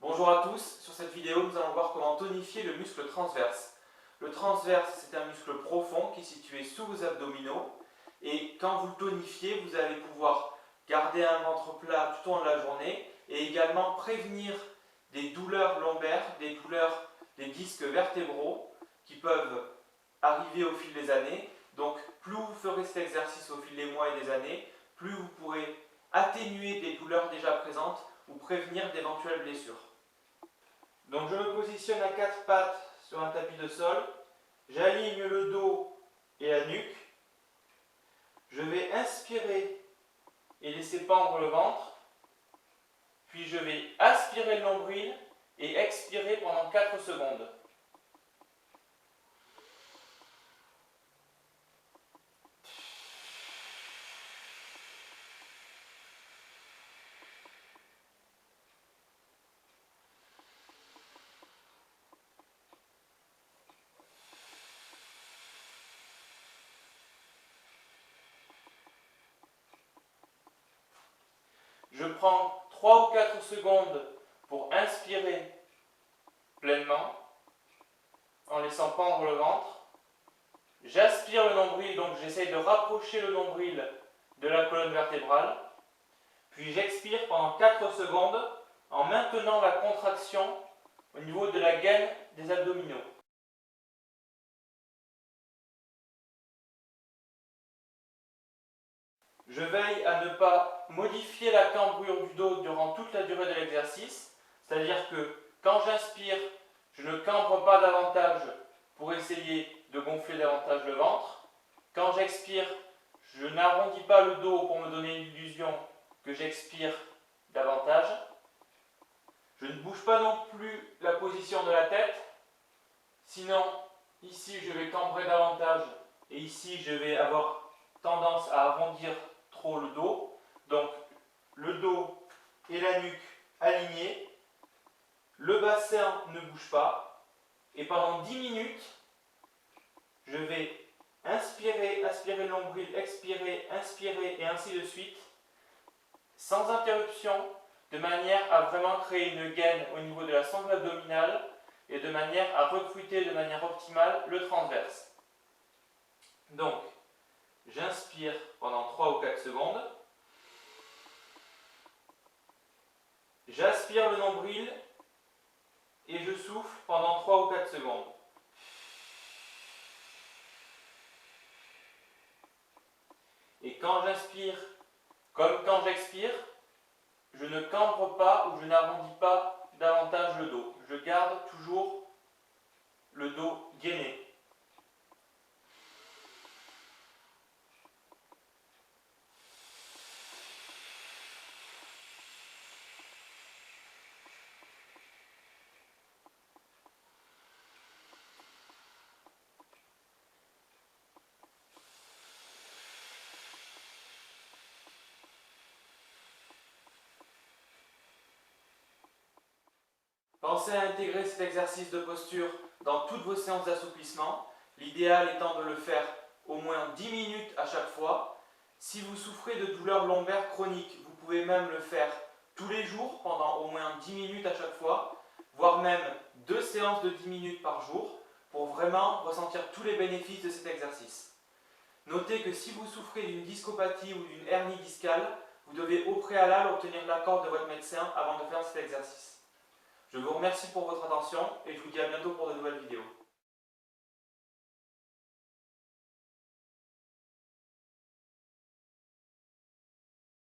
Bonjour à tous, sur cette vidéo nous allons voir comment tonifier le muscle transverse. Le transverse, c'est un muscle profond qui est situé sous vos abdominaux et quand vous le tonifiez, vous allez pouvoir garder un ventre plat tout au long de la journée et également prévenir des douleurs lombaires, des douleurs des disques vertébraux qui peuvent arriver au fil des années. Donc plus vous ferez cet exercice au fil des mois et des années, plus vous pourrez atténuer des douleurs déjà présentes ou prévenir d'éventuelles blessures. Donc je me positionne à quatre pattes sur un tapis de sol, j'aligne le dos et la nuque, je vais inspirer et laisser pendre le ventre, puis je vais aspirer le nombril et expirer pendant 4 secondes. Je prends 3 ou 4 secondes pour inspirer pleinement, en laissant pendre le ventre. J'aspire le nombril, donc j'essaye de rapprocher le nombril de la colonne vertébrale. Puis j'expire pendant 4 secondes en maintenant la contraction au niveau de la gaine des abdominaux. Je veille à ne pas modifier la cambrure du dos durant toute la durée de l'exercice, c'est-à-dire que quand j'inspire, je ne cambre pas davantage pour essayer de gonfler davantage le ventre. Quand j'expire, je n'arrondis pas le dos pour me donner l'illusion que j'expire davantage. Je ne bouge pas non plus la position de la tête, sinon ici je vais cambrer davantage et ici je vais avoir tendance à arrondir trop le dos. Donc le dos et la nuque alignés, le bassin ne bouge pas et pendant 10 minutes je vais inspirer, aspirer le nombril, expirer, inspirer et ainsi de suite sans interruption, de manière à vraiment créer une gaine au niveau de la sangle abdominale et de manière à recruter de manière optimale le transverse. Donc, j'inspire pendant 3 ou 4 secondes. J'aspire le nombril et je souffle pendant 3 ou 4 secondes. Et quand j'inspire, comme quand j'expire, je ne cambre pas ou je n'arrondis pas davantage le dos. Je garde toujours le dos gainé. Pensez à intégrer cet exercice de posture dans toutes vos séances d'assouplissement, l'idéal étant de le faire au moins 10 minutes à chaque fois. Si vous souffrez de douleurs lombaires chroniques, vous pouvez même le faire tous les jours pendant au moins 10 minutes à chaque fois, voire même 2 séances de 10 minutes par jour pour vraiment ressentir tous les bénéfices de cet exercice. Notez que si vous souffrez d'une discopathie ou d'une hernie discale, vous devez au préalable obtenir l'accord de votre médecin avant de faire cet exercice. Je vous remercie pour votre attention et je vous dis à bientôt pour de nouvelles vidéos.